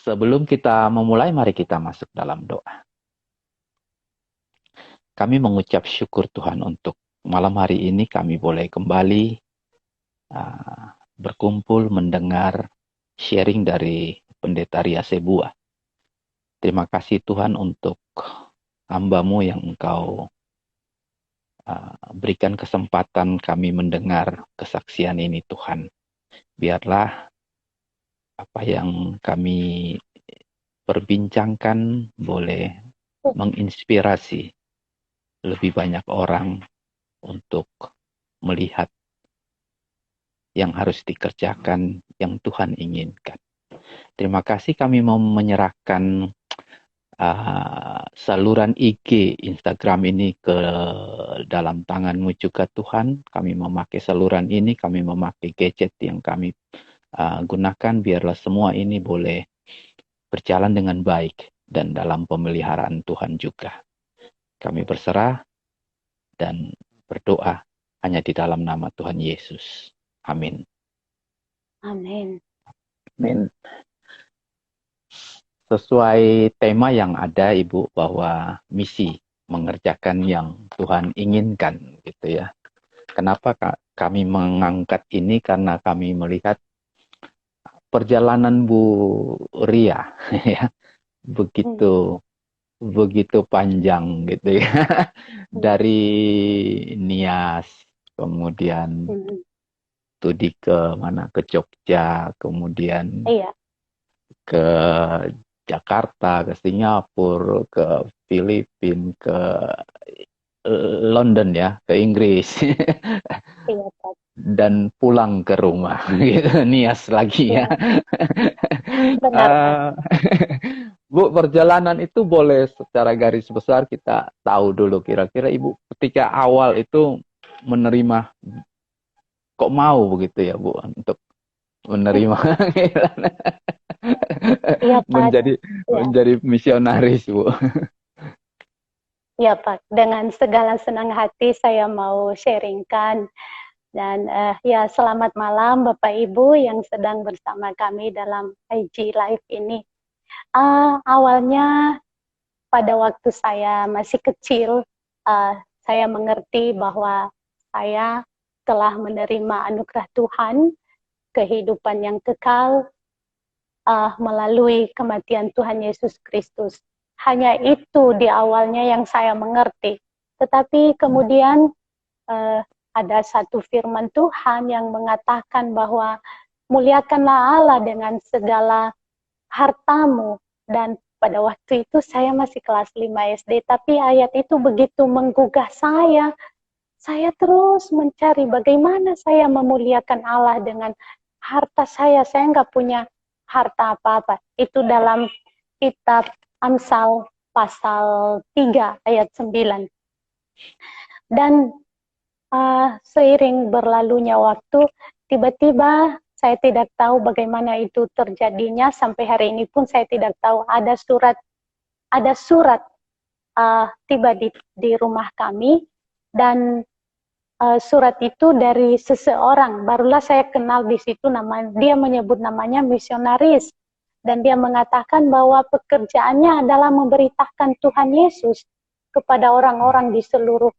Sebelum kita memulai, mari kita masuk dalam doa. Kami mengucap syukur Tuhan untuk malam hari ini kami boleh kembali berkumpul mendengar sharing dari Pendeta Ria Sebuah. Terima kasih Tuhan untuk hamba-Mu yang Engkau berikan kesempatan kami mendengar kesaksian ini Tuhan. Biarlah apa yang kami perbincangkan boleh menginspirasi lebih banyak orang untuk melihat yang harus dikerjakan yang Tuhan inginkan. Terima kasih kami mau menyerahkan saluran IG Instagram ini ke dalam tangan-Mu juga Tuhan. Kami memakai saluran ini, kami memakai gadget yang kami gunakan, biarlah semua ini boleh berjalan dengan baik dan dalam pemeliharaan Tuhan juga. Kami berserah dan berdoa hanya di dalam nama Tuhan Yesus. Amin. Amin. Amin. Sesuai tema yang ada Ibu, bahwa misi mengerjakan yang Tuhan inginkan gitu ya. Kenapa kami mengangkat ini? Karena kami melihat perjalanan Bu Ria ya, begitu panjang gitu ya. Dari Nias, kemudian studi ke mana, ke Jogja, kemudian ke Jakarta, ke Singapura, ke Filipina, ke London ya, ke Inggris. Dan pulang ke rumah gitu, Nias lagi ya. Benar. Bu, perjalanan itu boleh secara garis besar kita tahu dulu kira-kira Ibu ketika awal itu menerima, kok mau begitu ya Bu untuk menerima menjadi misionaris Bu. Ya Pak, dengan segala senang hati saya mau sharingkan. Dan ya selamat malam Bapak Ibu yang sedang bersama kami dalam IG Live ini. Awalnya pada waktu saya masih kecil, saya mengerti bahwa saya telah menerima anugerah Tuhan, kehidupan yang kekal melalui kematian Tuhan Yesus Kristus. Hanya itu di awalnya yang saya mengerti. Tetapi kemudian ada satu firman Tuhan yang mengatakan bahwa muliakanlah Allah dengan segala hartamu. Dan pada waktu itu saya masih kelas 5 SD, tapi ayat itu begitu menggugah saya. Saya terus mencari bagaimana saya memuliakan Allah dengan harta saya. Saya nggak punya harta apa-apa. Itu dalam kitab Amsal pasal 3 ayat 9. Dan seiring berlalunya waktu, tiba-tiba saya tidak tahu bagaimana itu terjadinya. Sampai hari ini pun saya tidak tahu. Ada surat tiba di rumah kami, dan surat itu dari seseorang. Barulah saya kenal di situ dia menyebut namanya misionaris, dan dia mengatakan bahwa pekerjaannya adalah memberitakan Tuhan Yesus kepada orang-orang di seluruh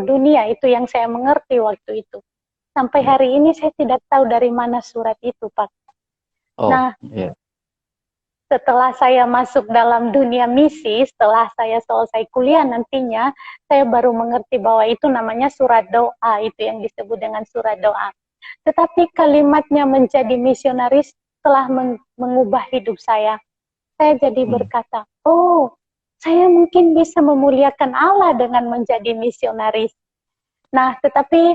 dunia. Itu yang saya mengerti waktu itu. Sampai hari ini saya tidak tahu dari mana surat itu, Pak. Setelah saya masuk dalam dunia misi, setelah saya selesai kuliah nantinya, saya baru mengerti bahwa itu namanya surat doa, itu yang disebut dengan surat doa. Tetapi kalimatnya menjadi misionaris telah mengubah hidup saya. Saya jadi berkata, oh, saya mungkin bisa memuliakan Allah dengan menjadi misionaris. Nah, tetapi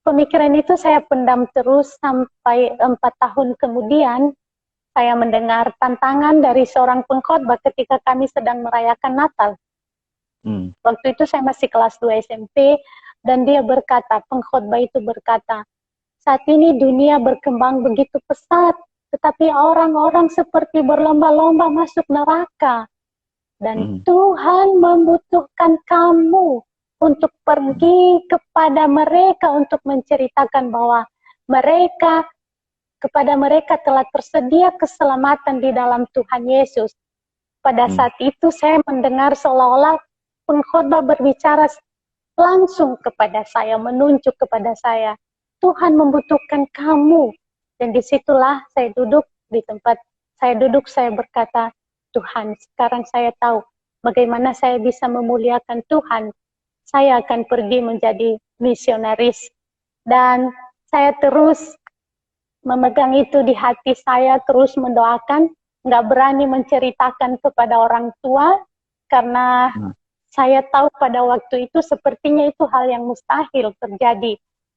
pemikiran itu saya pendam terus sampai 4 tahun kemudian. Saya mendengar tantangan dari seorang pengkhotbah ketika kami sedang merayakan Natal. Waktu itu saya masih kelas 2 SMP, dan dia berkata, pengkhotbah itu berkata, saat ini dunia berkembang begitu pesat, tetapi orang-orang seperti berlomba-lomba masuk neraka. Dan Tuhan membutuhkan kamu untuk pergi kepada mereka untuk menceritakan bahwa mereka kepada mereka telah tersedia keselamatan di dalam Tuhan Yesus. Pada saat itu saya mendengar seolah-olah pengkhotbah berbicara langsung kepada saya, menunjuk kepada saya, Tuhan membutuhkan kamu. Dan disitulah saya duduk di tempat saya duduk, saya berkata, Tuhan, sekarang saya tahu bagaimana saya bisa memuliakan Tuhan. Saya akan pergi menjadi misionaris. Dan saya terus memegang itu di hati saya, terus mendoakan, nggak berani menceritakan kepada orang tua, karena saya tahu pada waktu itu sepertinya itu hal yang mustahil terjadi.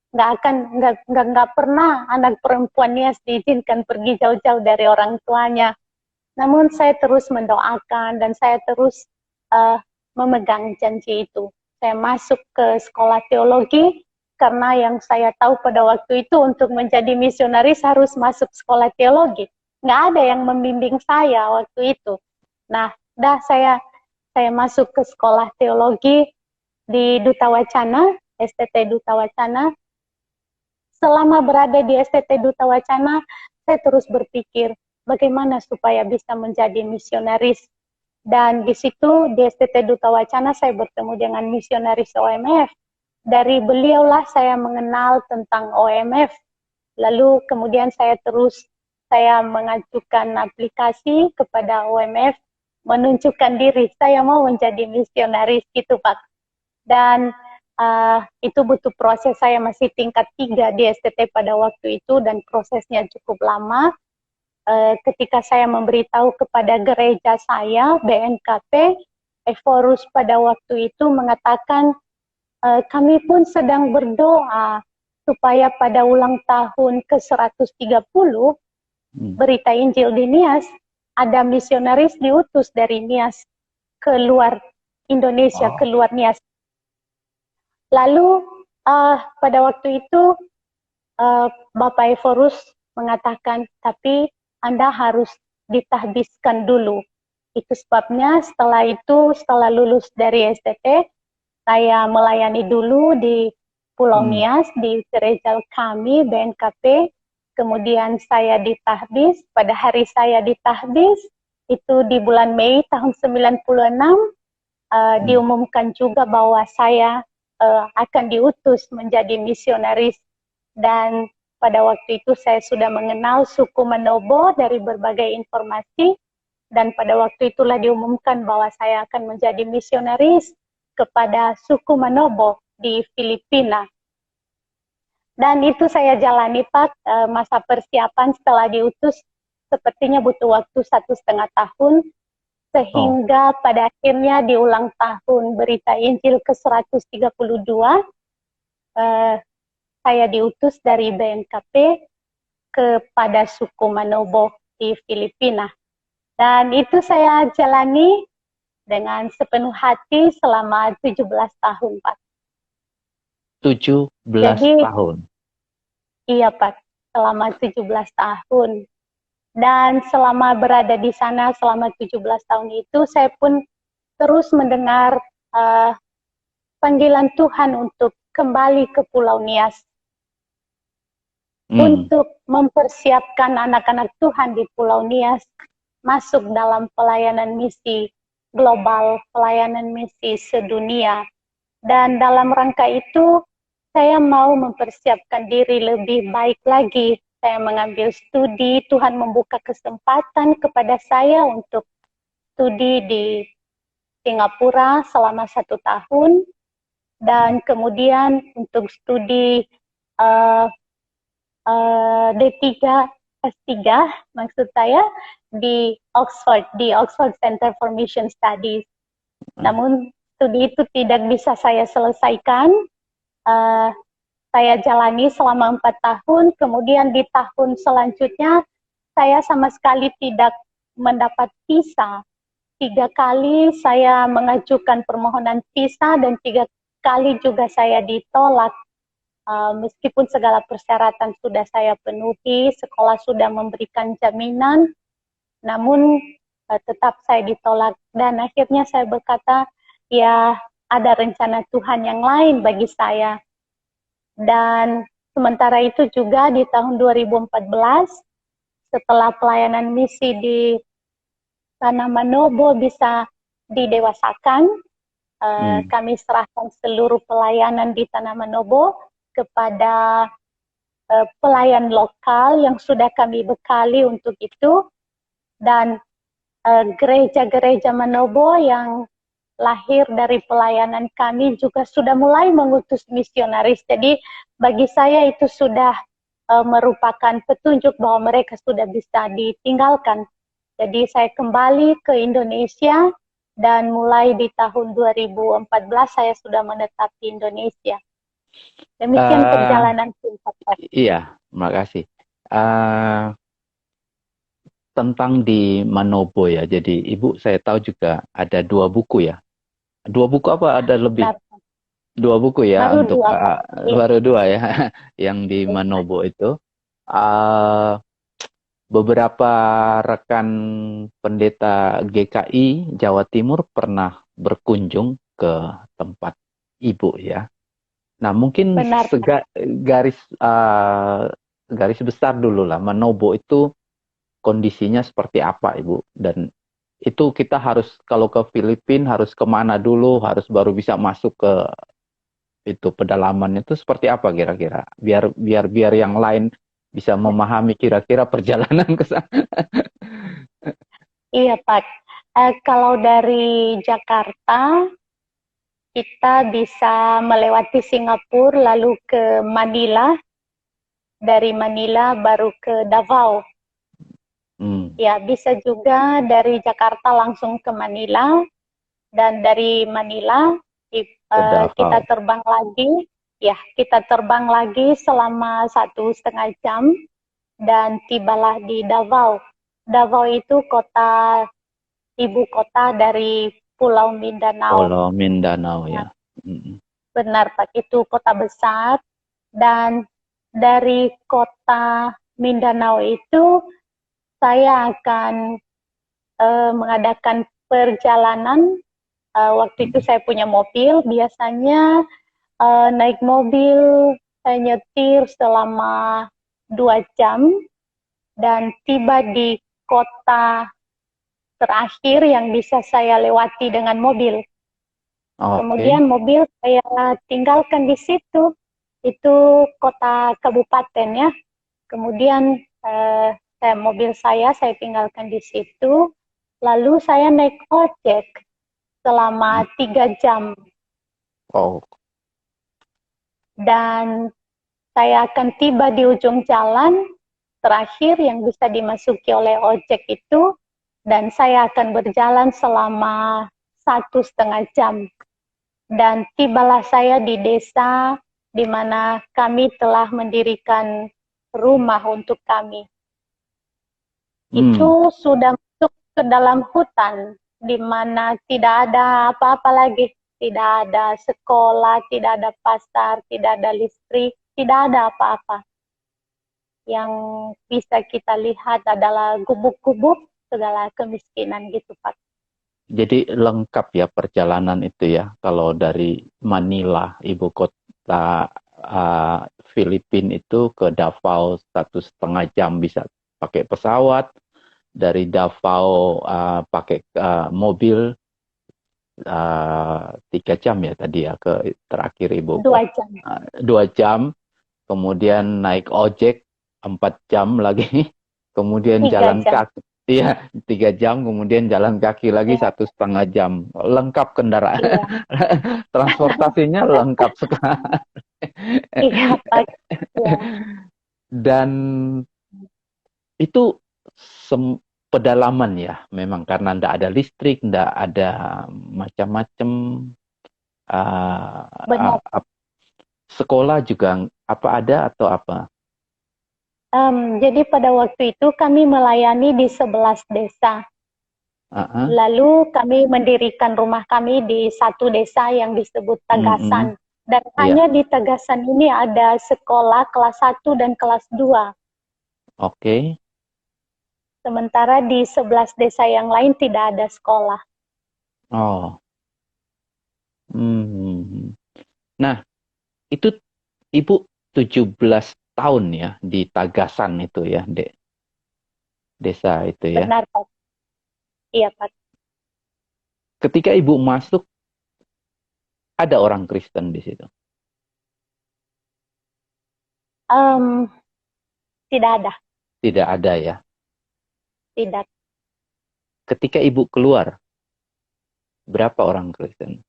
Nggak pernah anak perempuan Nias diizinkan pergi jauh-jauh dari orang tuanya. Namun saya terus mendoakan dan saya terus memegang janji itu. Saya masuk ke sekolah teologi, karena yang saya tahu pada waktu itu untuk menjadi misionaris harus masuk sekolah teologi. Nggak ada yang membimbing saya waktu itu. Nah, saya masuk ke sekolah teologi di Duta Wacana, STT Duta Wacana. Selama berada di STT Duta Wacana, saya terus berpikir bagaimana supaya bisa menjadi misionaris. Dan di situ di STT Duta Wacana saya bertemu dengan misionaris OMF. Dari beliaulah saya mengenal tentang OMF. Lalu kemudian saya mengajukan aplikasi kepada OMF, menunjukkan diri, saya mau menjadi misionaris gitu Pak. Dan itu butuh proses, saya masih tingkat 3 di STT pada waktu itu, dan prosesnya cukup lama. Ketika saya memberitahu kepada gereja saya, BNKP, Eforus pada waktu itu mengatakan, kami pun sedang berdoa supaya pada ulang tahun ke-130 Berita Injil di Nias, ada misionaris diutus dari Nias ke luar Indonesia, ke luar Nias. Lalu pada waktu itu Bapak Eforus mengatakan, tapi Anda harus ditahbiskan dulu. Itu sebabnya setelah lulus dari STT, saya melayani dulu di Pulau Nias, di gereja kami, BNKP. Kemudian saya ditahbis. Pada hari saya ditahbis, itu di bulan Mei tahun 96, diumumkan juga bahwa saya akan diutus menjadi misionaris. Dan pada waktu itu saya sudah mengenal suku Manobo dari berbagai informasi. Dan pada waktu itulah diumumkan bahwa saya akan menjadi misionaris kepada suku Manobo di Filipina. Dan itu saya jalani Pak, masa persiapan setelah diutus sepertinya butuh waktu 1,5 tahun, sehingga pada akhirnya di ulang tahun Berita Injil ke-132, saya diutus dari BNKP kepada suku Manobo di Filipina. Dan itu saya jalani dengan sepenuh hati selama 17 tahun, Pak. 17 tahun? Iya, Pak. Selama 17 tahun. Dan selama berada di sana, selama 17 tahun itu, saya pun terus mendengar panggilan Tuhan untuk kembali ke Pulau Nias. Untuk mempersiapkan anak-anak Tuhan di Pulau Nias masuk dalam pelayanan misi global, pelayanan misi sedunia. Dan dalam rangka itu, saya mau mempersiapkan diri lebih baik lagi. Saya mengambil studi, Tuhan membuka kesempatan kepada saya untuk studi di Singapura selama 1 tahun, dan kemudian untuk studi D3, S3, maksud saya, di Oxford Center for Mission Studies. Namun studi itu tidak bisa saya selesaikan. Saya jalani selama 4 tahun, kemudian di tahun selanjutnya saya sama sekali tidak mendapat visa. 3 kali saya mengajukan permohonan visa dan 3 kali juga saya ditolak. Meskipun segala persyaratan sudah saya penuhi, sekolah sudah memberikan jaminan, namun tetap saya ditolak. Dan akhirnya saya berkata, ya ada rencana Tuhan yang lain bagi saya. Dan sementara itu juga di tahun 2014, setelah pelayanan misi di Tanah Manobo bisa didewasakan, kami serahkan seluruh pelayanan di Tanah Manobo kepada pelayan lokal yang sudah kami bekali untuk itu, dan gereja-gereja Manobo yang lahir dari pelayanan kami juga sudah mulai mengutus misionaris. Jadi bagi saya itu sudah merupakan petunjuk bahwa mereka sudah bisa ditinggalkan. Jadi saya kembali ke Indonesia dan mulai di tahun 2014 saya sudah menetap di Indonesia. Demikian perjalanan singkat. Iya, makasih. Tentang di Manobo ya, jadi Ibu saya tahu juga ada 2 buku ya. 2 buku apa ada lebih? 2 buku ya, baru untuk baru 2 ya, yang di Ya. Manobo itu. Beberapa rekan pendeta GKI Jawa Timur pernah berkunjung ke tempat Ibu ya. Nah, mungkin Benar. garis besar dulu lah, Manobo itu kondisinya seperti apa, Ibu? Dan itu kita harus, kalau ke Filipina harus kemana dulu, harus baru bisa masuk ke itu pedalaman itu seperti apa kira-kira? Biar yang lain bisa memahami kira-kira perjalanan ke sana. Iya Pak, kalau dari Jakarta kita bisa melewati Singapura lalu ke Manila, dari Manila baru ke Davao. Ya, bisa juga dari Jakarta langsung ke Manila, dan dari Manila kita terbang lagi. Ya, kita terbang lagi selama 1,5 jam dan tibalah di Davao. Davao itu ibu kota dari Pulau Mindanao. Pulau Mindanao ya. Benar Pak, itu kota besar, dan dari kota Mindanao itu saya akan mengadakan perjalanan. Waktu itu saya punya mobil, biasanya naik mobil saya nyetir selama 2 jam dan tiba di kota terakhir yang bisa saya lewati dengan mobil. Kemudian mobil saya tinggalkan di situ, itu kota kabupaten ya. Kemudian mobil saya tinggalkan di situ, lalu saya naik ojek selama 3 jam. Dan saya akan tiba di ujung jalan terakhir yang bisa dimasuki oleh ojek itu, dan saya akan berjalan selama 1,5 jam. Dan tibalah saya di desa di mana kami telah mendirikan rumah untuk kami. Itu sudah masuk ke dalam hutan, di mana tidak ada apa-apa lagi. Tidak ada sekolah, tidak ada pasar, tidak ada listrik, tidak ada apa-apa. Yang bisa kita lihat adalah gubuk-gubuk, segala kemiskinan gitu Pak. Jadi lengkap ya perjalanan itu ya. Kalau dari Manila, ibu kota Filipina itu ke Davao 1,5 jam bisa pakai pesawat. Dari Davao pakai mobil 3 jam ya tadi ya, ke terakhir Ibu. 2 jam. 2 jam, kemudian naik ojek 4 jam lagi, kemudian jalan kaki. Iya, 3 jam, kemudian jalan kaki lagi 1,5 jam. Lengkap kendaraan. Iya. Transportasinya lengkap sekali. Iya, Pak. Ya. Dan itu pedalaman ya, memang karena ndak ada listrik, ndak ada macam-macam. Sekolah juga apa ada atau apa? Jadi pada waktu itu kami melayani di 11 desa. Lalu kami mendirikan rumah kami di satu desa yang disebut Tagasan. Dan hanya di Tagasan ini ada sekolah kelas 1 dan kelas 2. Oke. Sementara di 11 desa yang lain tidak ada sekolah. Nah, itu Ibu 17 tahun ya di Tagasan itu ya, Dek. Desa itu ya. Benar, Pak. Iya, Pak. Ketika Ibu masuk, ada orang Kristen di situ? Em, Tidak ada, Tidak ada ya. tidak. Ketika Ibu keluar, berapa orang Kristen?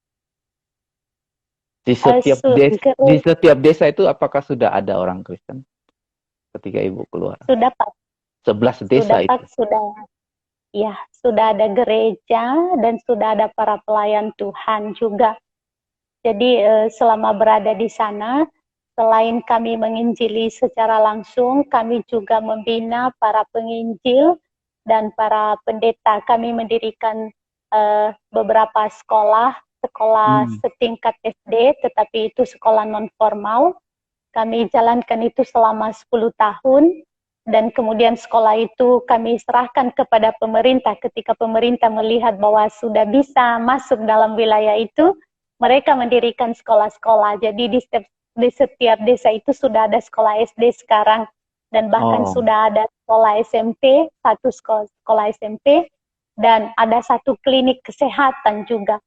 Di setiap desa, di Gereja setiap desa itu apakah sudah ada orang Kristen ketika Ibu keluar? sudah, Pak. 11 Sudah, desa itu. Pak. Ya, sudah ada gereja dan sudah ada para pelayan Tuhan juga. Jadi selama berada di sana, selain kami menginjili secara langsung, kami juga membina para penginjil dan para pendeta. Kami mendirikan beberapa sekolah setingkat SD, tetapi itu sekolah non formal. Kami jalankan itu selama 10 tahun. Dan kemudian sekolah itu kami serahkan kepada pemerintah. Ketika pemerintah melihat bahwa sudah bisa masuk dalam wilayah itu, mereka mendirikan sekolah-sekolah. Jadi di setiap desa itu sudah ada sekolah SD sekarang. Dan bahkan sudah ada sekolah SMP, satu sekolah SMP, dan ada satu klinik kesehatan juga.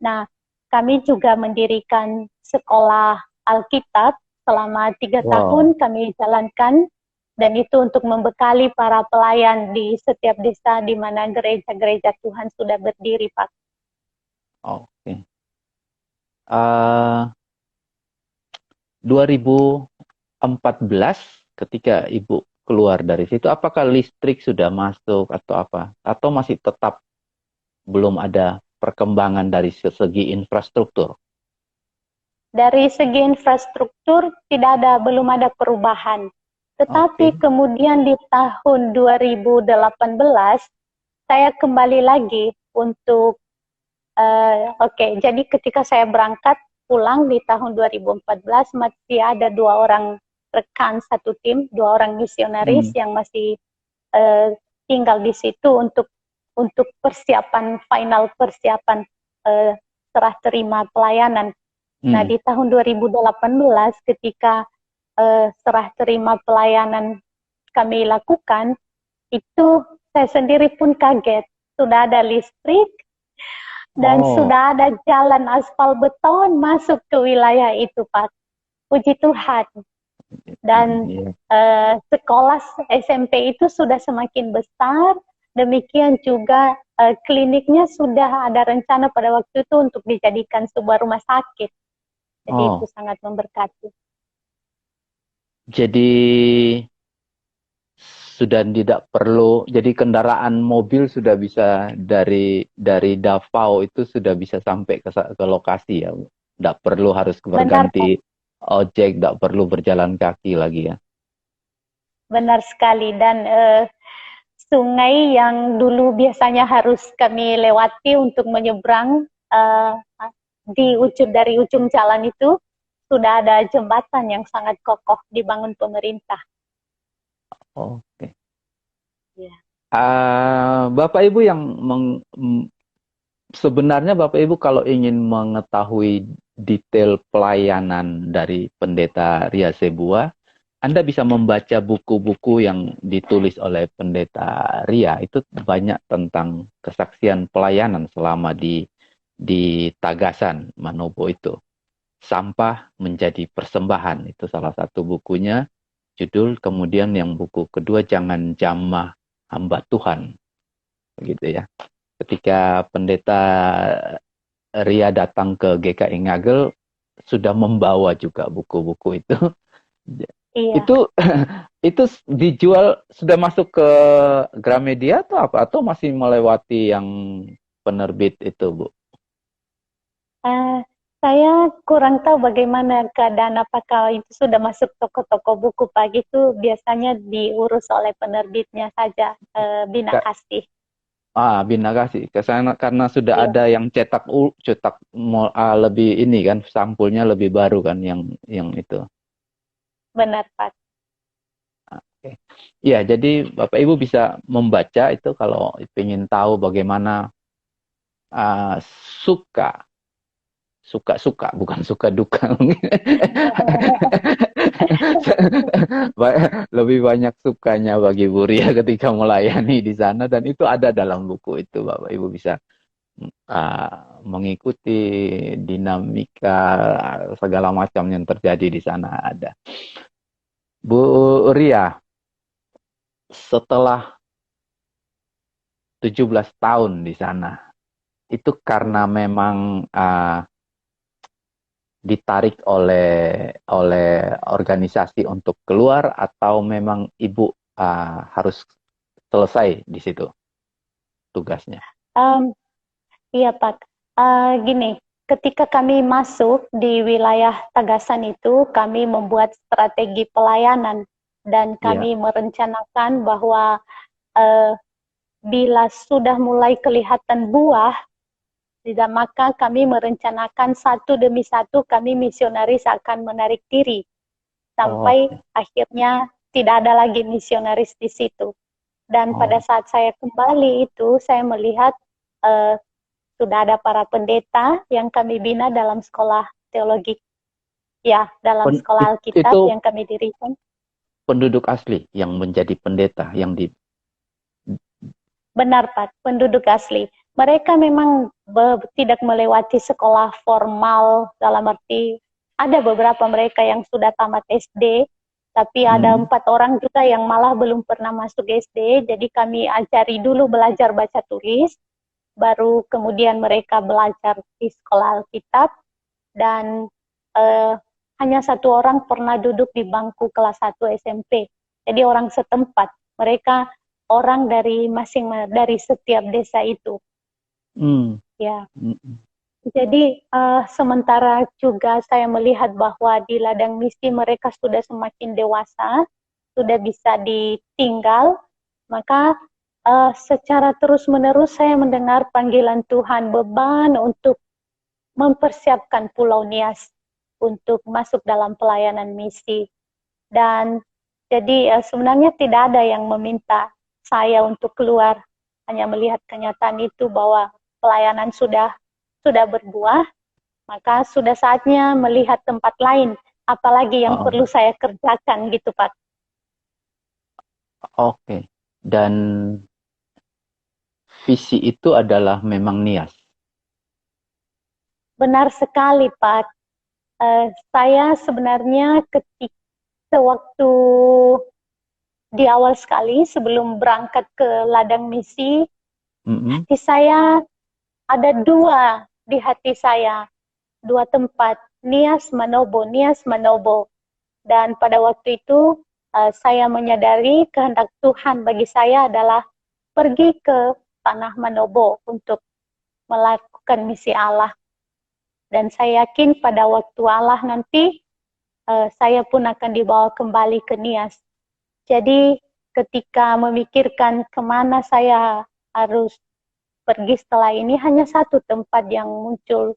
Nah, kami juga mendirikan sekolah Alkitab selama 3 tahun kami jalankan. Dan itu untuk membekali para pelayan di setiap desa di mana gereja-gereja Tuhan sudah berdiri, Pak. Oke. 2014 ketika Ibu keluar dari situ, apakah listrik sudah masuk atau apa? Atau masih tetap belum ada perkembangan dari segi infrastruktur? Dari segi infrastruktur belum ada perubahan. Tetapi kemudian di tahun 2018 saya kembali lagi untuk jadi ketika saya berangkat pulang di tahun 2014 masih ada 2 orang rekan satu tim, 2 orang misionaris yang masih tinggal di situ untuk final persiapan serah terima pelayanan. Nah, di tahun 2018 ketika serah terima pelayanan kami lakukan, itu saya sendiri pun kaget. Sudah ada listrik dan sudah ada jalan aspal beton masuk ke wilayah itu, Pak. Puji Tuhan. Dan sekolah SMP itu sudah semakin besar, demikian juga kliniknya sudah ada rencana pada waktu itu untuk dijadikan sebuah rumah sakit. Jadi itu sangat memberkati. Jadi sudah tidak perlu, jadi kendaraan mobil sudah bisa dari Davao itu sudah bisa sampai ke lokasi ya. Tidak perlu harus berganti ojek, tidak perlu berjalan kaki lagi ya. Benar sekali. Dan sungai yang dulu biasanya harus kami lewati untuk menyeberang dari ujung jalan itu sudah ada jembatan yang sangat kokoh dibangun pemerintah. Oke. Ya. Bapak Ibu yang sebenarnya Bapak Ibu kalau ingin mengetahui detail pelayanan dari Pendeta Ria Sebua, Anda bisa membaca buku-buku yang ditulis oleh Pendeta Ria. Itu banyak tentang kesaksian pelayanan selama di Tagasan, Manobo itu. Sampah menjadi persembahan, itu salah satu bukunya. Judul, kemudian yang buku kedua, Jangan Jamah Hamba Tuhan. Begitu ya. Ketika Pendeta Ria datang ke GKI Ngagel, sudah membawa juga buku-buku itu. Iya. Itu dijual, sudah masuk ke Gramedia atau apa? Atau masih melewati yang penerbit itu, Bu? Saya kurang tahu bagaimana keadaan, apakah itu sudah masuk toko-toko buku pagi itu biasanya diurus oleh penerbitnya saja, Bina Kasih. Bina Kasih. Karena sudah ada yang cetak lebih ini kan, sampulnya lebih baru kan yang itu. Benar, Pak. Oke. Ya, jadi Bapak Ibu bisa membaca itu kalau ingin tahu bagaimana suka bukan suka duka. Lebih banyak sukanya bagi Bu Ria ketika melayani di sana, dan itu ada dalam buku itu, Bapak Ibu bisa mengikuti dinamika segala macam yang terjadi di sana ada. Bu Ria, setelah 17 tahun di sana, itu karena memang ditarik oleh organisasi untuk keluar, atau memang Ibu harus selesai di situ tugasnya? Um, iya Pak, gini, ketika kami masuk di wilayah Tagasan itu, kami membuat strategi pelayanan dan Iya. kami merencanakan bahwa uh, bila sudah mulai kelihatan buah, tidak, maka kami merencanakan satu demi satu kami misionaris akan menarik diri Oh, sampai akhirnya tidak ada lagi misionaris di situ. Dan pada oh. saat saya kembali itu, saya melihat sudah ada para pendeta yang kami bina dalam sekolah teologi, ya, dalam sekolah Alkitab Itu yang kami dirikan. penduduk asli yang menjadi pendeta yang di. Benar Pak, penduduk asli. Mereka memang tidak melewati sekolah formal, dalam arti ada beberapa mereka yang sudah tamat SD, tapi ada 4 orang juga yang malah belum pernah masuk SD, jadi kami ajari dulu belajar baca tulis, baru kemudian mereka belajar di sekolah Alkitab, dan hanya 1 orang pernah duduk di bangku kelas 1 SMP. Jadi orang setempat, mereka orang dari setiap desa itu. Ya. Jadi sementara juga saya melihat bahwa di ladang misi mereka sudah semakin dewasa, sudah bisa ditinggal, maka secara terus-menerus saya mendengar panggilan Tuhan, beban untuk mempersiapkan Pulau Nias untuk masuk dalam pelayanan misi. Dan jadi sebenarnya tidak ada yang meminta saya untuk keluar, hanya melihat kenyataan itu bahwa pelayanan sudah berbuah, maka sudah saatnya melihat tempat lain, apalagi yang perlu saya kerjakan gitu Pak. Oke. Dan visi itu adalah memang Nias. Benar sekali Pak. Saya sebenarnya ketika waktu di awal sekali sebelum berangkat ke ladang misi, hati saya ada 2 di hati saya, 2 tempat, Nias Manobo, Nias Manobo. Dan pada waktu itu saya menyadari kehendak Tuhan bagi saya adalah pergi ke tanah Manobo untuk melakukan misi Allah. Dan saya yakin pada waktu Allah nanti saya pun akan dibawa kembali ke Nias. Jadi ketika memikirkan kemana saya harus pergi setelah ini, hanya satu tempat yang muncul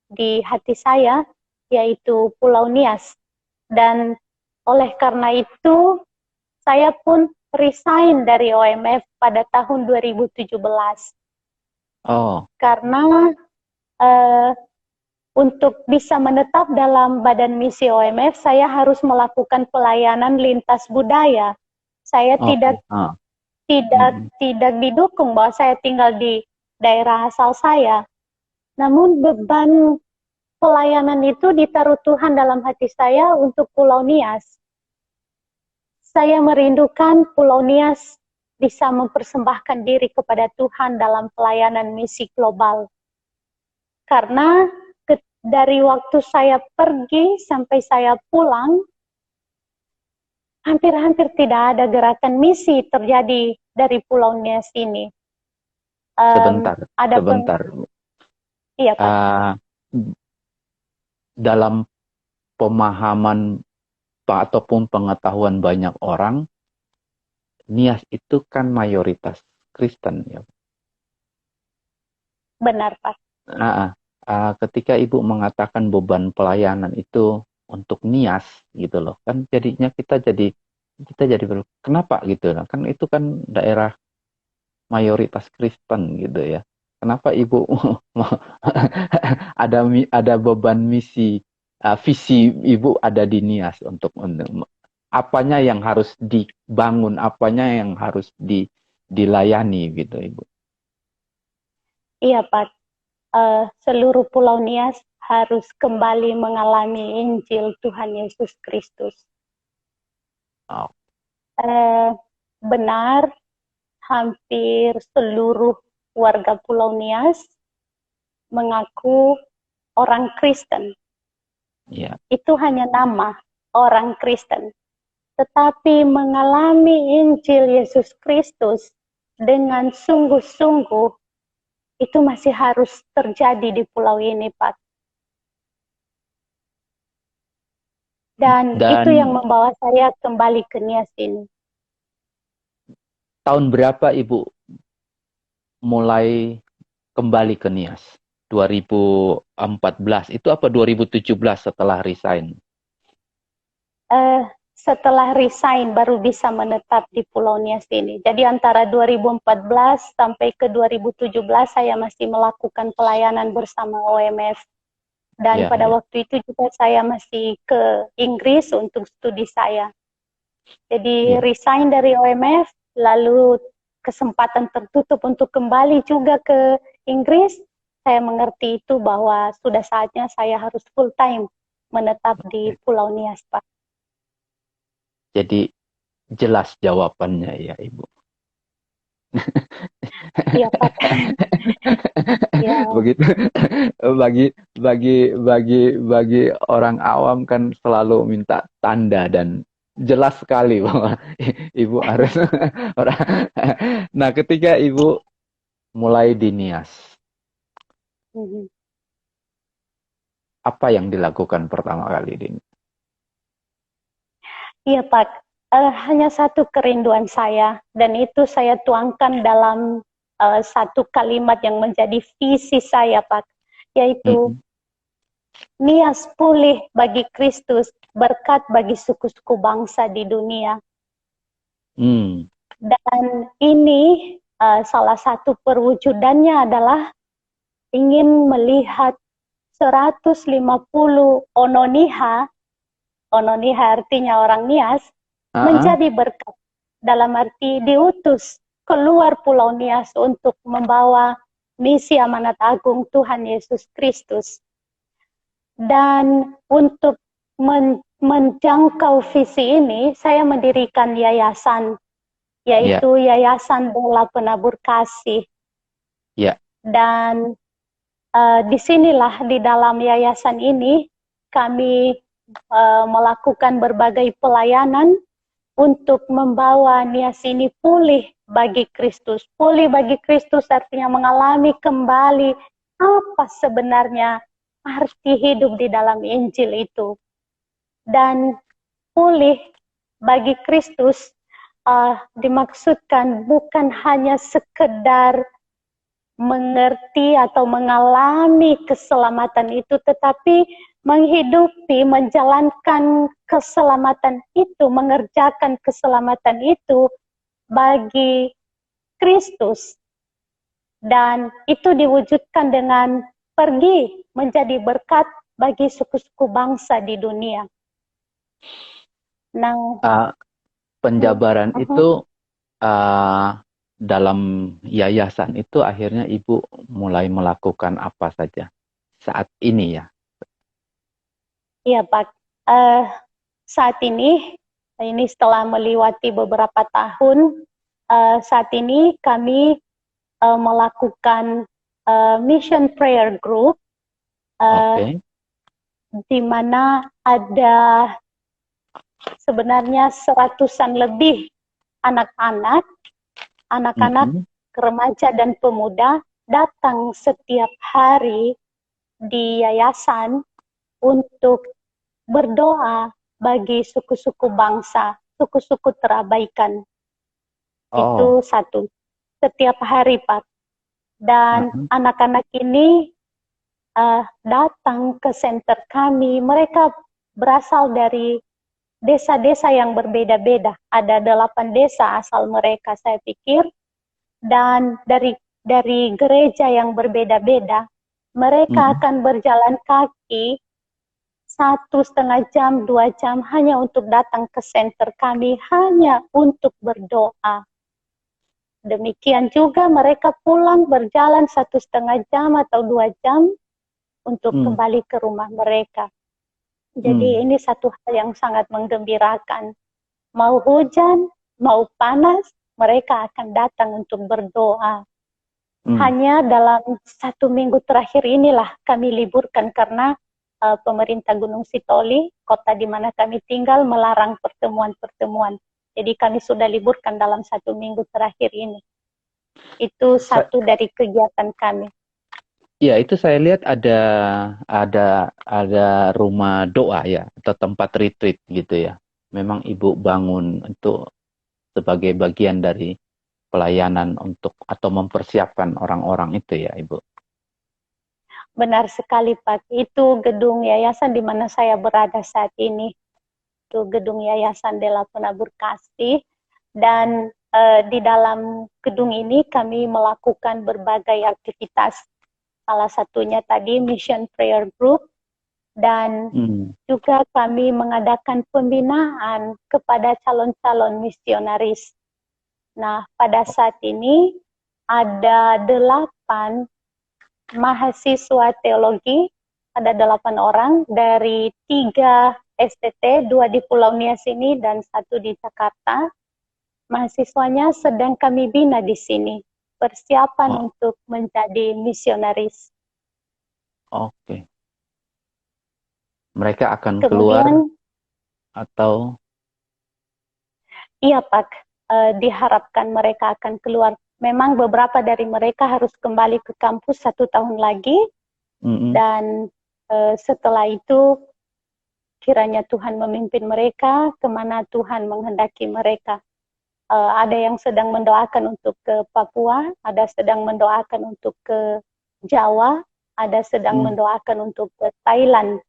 di hati saya, yaitu Pulau Nias. Dan oleh karena itu, saya pun resign dari OMF pada tahun 2017. Karena untuk bisa menetap dalam badan misi OMF, saya harus melakukan pelayanan lintas budaya. Saya tidak didukung bahwa saya tinggal di daerah asal saya. Namun beban pelayanan itu ditaruh Tuhan dalam hati saya untuk Pulau Nias. Saya merindukan Pulau Nias bisa mempersembahkan diri kepada Tuhan dalam pelayanan misi global. Karena dari waktu saya pergi sampai saya pulang, hampir-hampir tidak ada gerakan misi terjadi dari Pulau Nias ini. Sebentar. Iya, Pak. Dalam pemahaman ataupun pengetahuan banyak orang, Nias itu kan mayoritas Kristen, ya. Benar, Pak. Ketika Ibu mengatakan beban pelayanan itu untuk Nias gitu loh, kan jadinya kita jadi kenapa gitu, kan itu kan daerah mayoritas Kristen gitu ya, kenapa Ibu ada beban misi visi Ibu ada di Nias untuk apanya yang harus dibangun, apanya yang harus dilayani gitu Ibu. Iya Pak, seluruh Pulau Nias harus kembali mengalami Injil Tuhan Yesus Kristus. Oh. Benar, hampir seluruh warga Pulau Nias mengaku orang Kristen. Yeah. Itu hanya nama orang Kristen. Tetapi mengalami Injil Yesus Kristus dengan sungguh-sungguh itu masih harus terjadi di pulau ini, Pak. Dan itu yang membawa saya kembali ke Nias ini. Tahun berapa Ibu mulai kembali ke Nias? 2014 itu apa 2017 setelah resign? Setelah resign baru bisa menetap di Pulau Nias ini. Jadi antara 2014 sampai ke 2017 saya masih melakukan pelayanan bersama OMF. Dan pada waktu itu juga saya masih ke Inggris untuk studi saya. Jadi resign dari OMF, lalu kesempatan tertutup untuk kembali juga ke Inggris. Saya mengerti itu bahwa sudah saatnya saya harus full time menetap di Pulau Nias, Pak. Jadi jelas jawabannya ya Ibu. Iya Pak. Ya. Begitu bagi orang awam kan selalu minta tanda dan jelas sekali bahwa Ibu harus Nah, ketika Ibu mulai di Nias, apa yang dilakukan pertama kali di Nias? Iya Pak, hanya satu kerinduan saya, dan itu saya tuangkan dalam satu kalimat yang menjadi visi saya Pak, yaitu Nias pulih bagi Kristus, berkat bagi suku-suku bangsa di dunia. Dan ini salah satu perwujudannya adalah ingin melihat 150 ononiha artinya orang Nias, menjadi berkat. Dalam arti diutus keluar Pulau Nias untuk membawa misi amanat agung Tuhan Yesus Kristus. Dan untuk menjangkau visi ini, saya mendirikan yayasan, yaitu Yayasan Bola Penabur Kasih. Dan disinilah di dalam yayasan ini kami melakukan berbagai pelayanan untuk membawa Nias ini pulih bagi Kristus. Pulih bagi Kristus artinya mengalami kembali apa sebenarnya arti hidup di dalam Injil itu. Dan pulih bagi Kristus dimaksudkan bukan hanya sekedar mengerti atau mengalami keselamatan itu, tetapi menghidupi, menjalankan keselamatan itu, mengerjakan keselamatan itu bagi Kristus. Dan itu diwujudkan dengan pergi menjadi berkat bagi suku-suku bangsa di dunia. Nah, penjabaran itu dalam yayasan itu akhirnya Ibu mulai melakukan apa saja saat ini ya? Iya Pak, saat ini setelah melewati beberapa tahun, saat ini kami melakukan mission prayer group, di mana ada sebenarnya 100-an lebih anak-anak, remaja dan pemuda datang setiap hari di yayasan untuk berdoa bagi suku-suku bangsa, suku-suku terabaikan. Itu satu. Setiap hari, Pak. Dan anak-anak ini datang ke center kami. Mereka berasal dari desa-desa yang berbeda-beda. Ada 8 desa asal mereka, saya pikir. Dan dari gereja yang berbeda-beda, mereka akan berjalan kaki 1,5 jam, 2 jam hanya untuk datang ke center kami, hanya untuk berdoa. Demikian juga mereka pulang berjalan 1,5 jam atau 2 jam untuk kembali ke rumah mereka. Jadi ini satu hal yang sangat menggembirakan. Mau hujan, mau panas, mereka akan datang untuk berdoa. Hanya dalam 1 minggu terakhir inilah kami liburkan karena pemerintah Gunung Sitoli, kota di mana kami tinggal, melarang pertemuan-pertemuan. Jadi kami sudah liburkan dalam 1 minggu terakhir ini. Itu satu dari kegiatan kami. Ya, itu saya lihat ada rumah doa ya, atau tempat retreat gitu ya. Memang Ibu bangun untuk sebagai bagian dari pelayanan untuk atau mempersiapkan orang-orang itu ya, Ibu. Benar sekali, Pak. Itu gedung yayasan di mana saya berada saat ini. Itu gedung Yayasan Dela Penabur Kasih. Dan di dalam gedung ini kami melakukan berbagai aktivitas. Salah satunya tadi Mission Prayer Group. Dan juga kami mengadakan pembinaan kepada calon-calon misionaris. Nah, pada saat ini ada 8 mahasiswa teologi, ada 8 orang dari 3 STT, 2 di Pulau Nias ini dan 1 di Jakarta. Mahasiswanya sedang kami bina di sini, persiapan untuk menjadi misionaris. Oke. Mereka akan keluar atau? Iya, Pak. Diharapkan mereka akan keluar. Memang beberapa dari mereka harus kembali ke kampus 1 tahun lagi. Dan setelah itu kiranya Tuhan memimpin mereka kemana Tuhan menghendaki mereka. Ada yang sedang mendoakan untuk ke Papua, ada sedang mendoakan untuk ke Jawa, ada sedang mendoakan untuk ke Thailand.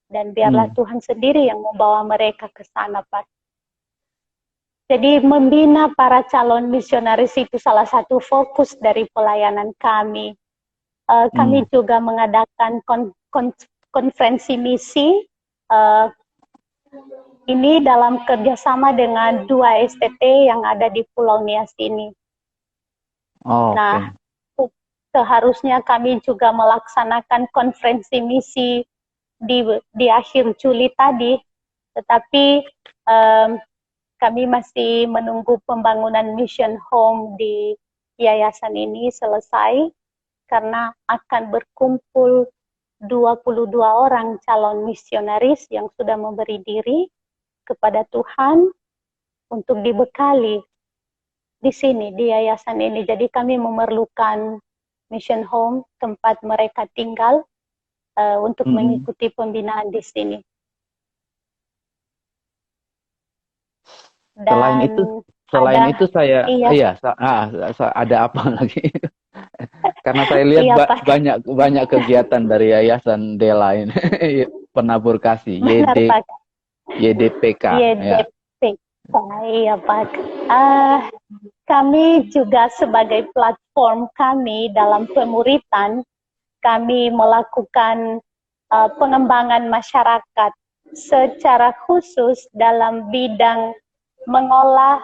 Dan biarlah Tuhan sendiri yang membawa mereka ke sana, Pak. Jadi membina para calon misionaris itu salah satu fokus dari pelayanan kami. Kami juga mengadakan konferensi misi. Ini dalam kerjasama dengan 2 STT yang ada di Pulau Nias ini. Nah, seharusnya kami juga melaksanakan konferensi misi di akhir Juli tadi, tetapi kami masih menunggu pembangunan mission home di yayasan ini selesai karena akan berkumpul 22 orang calon misionaris yang sudah memberi diri kepada Tuhan untuk dibekali di sini, di yayasan ini. Jadi kami memerlukan mission home, tempat mereka tinggal untuk mengikuti pembinaan di sini. Dan selain itu saya ada apa lagi? Karena saya lihat banyak kegiatan dari Yayasan Dela ini, Penabur Kasih, YDPK. Iya, Pak. Kami juga sebagai platform kami dalam pemuritan, kami melakukan pengembangan masyarakat secara khusus dalam bidang mengolah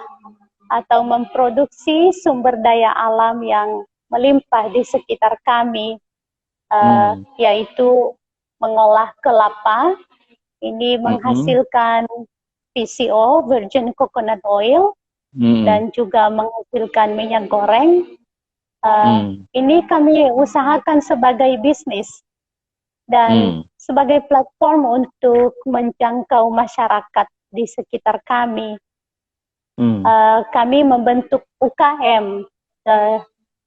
atau memproduksi sumber daya alam yang melimpah di sekitar kami, yaitu mengolah kelapa. Ini menghasilkan VCO, virgin coconut oil, dan juga menghasilkan minyak goreng. Ini kami usahakan sebagai bisnis dan sebagai platform untuk menjangkau masyarakat di sekitar kami. Kami membentuk UKM,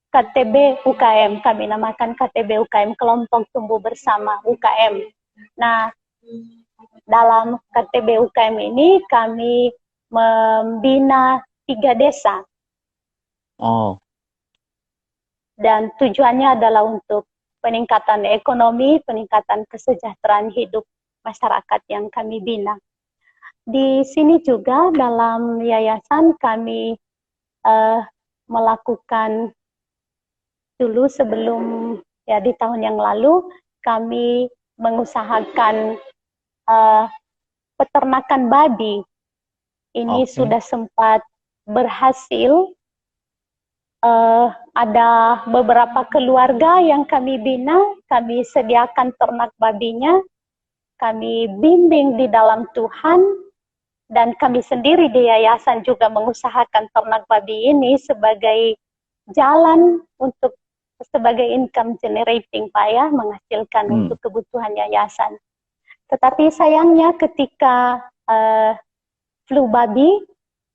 KTB UKM, kami namakan KTB UKM, Kelompok Tumbuh Bersama UKM. Nah, dalam KTB UKM ini kami membina 3 desa. Dan tujuannya adalah untuk peningkatan ekonomi, peningkatan kesejahteraan hidup masyarakat yang kami bina. Di sini juga dalam yayasan kami melakukan dulu sebelum di tahun yang lalu kami mengusahakan peternakan babi. Ini sudah sempat berhasil. Ada beberapa keluarga yang kami bina, kami sediakan ternak babinya, kami bimbing di dalam Tuhan, dan kami sendiri di yayasan juga mengusahakan ternak babi ini sebagai jalan untuk sebagai income generating, Pak ya, menghasilkan untuk kebutuhan yayasan. Tetapi sayangnya ketika flu babi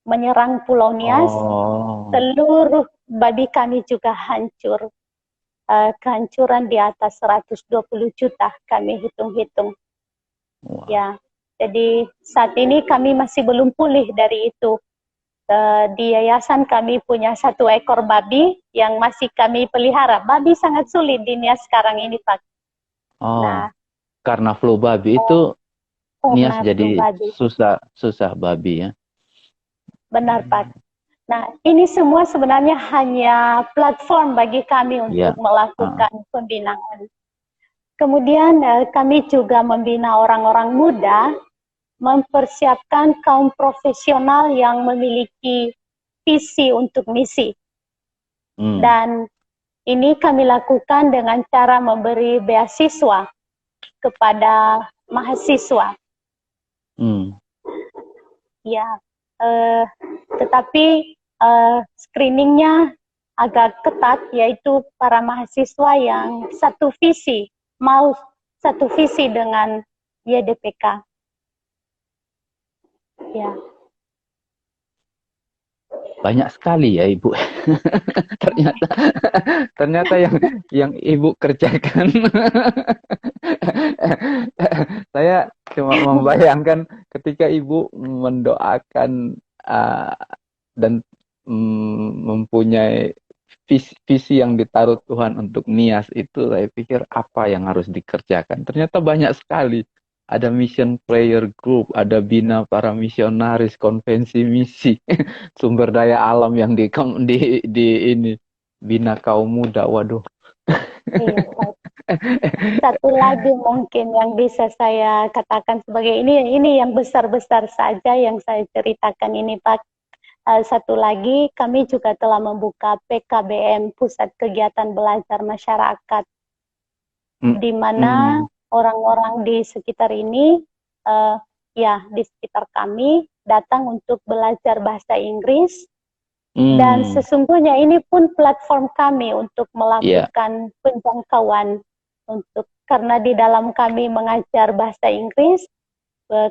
menyerang Pulau Nias, seluruh babi kami juga hancur. Kehancuran di atas 120 juta kami hitung-hitung. Wow. Ya, jadi saat ini kami masih belum pulih dari itu. Di yayasan kami punya 1 ekor babi yang masih kami pelihara. Babi sangat sulit di Nias sekarang ini, Pak. Karena flu babi itu Nias jadi susah babi ya. Benar, Pak. Nah, ini semua sebenarnya hanya platform bagi kami untuk melakukan pembinaan. Kemudian kami juga membina orang-orang muda, mempersiapkan kaum profesional yang memiliki visi untuk misi. Dan ini kami lakukan dengan cara memberi beasiswa kepada mahasiswa. Ya, tetapi screeningnya agak ketat, yaitu para mahasiswa yang satu visi dengan YDPK. Ya. Banyak sekali ya Ibu. ternyata yang Ibu kerjakan. Saya cuma membayangkan ketika Ibu mendoakan dan mempunyai visi yang ditaruh Tuhan untuk Nias itu, saya pikir apa yang harus dikerjakan. Ternyata banyak sekali. Ada mission prayer group, ada bina para misionaris, konvensi misi, sumber daya alam yang di ini bina kaum muda. Waduh. Iya, satu lagi mungkin yang bisa saya katakan sebagai ini yang besar-besar saja yang saya ceritakan ini, Pak. Satu lagi, kami juga telah membuka PKBM, Pusat Kegiatan Belajar Masyarakat, di mana orang-orang di sekitar ini, di sekitar kami, datang untuk belajar bahasa Inggris, dan sesungguhnya ini pun platform kami untuk melakukan penjangkauan, karena di dalam kami mengajar bahasa Inggris,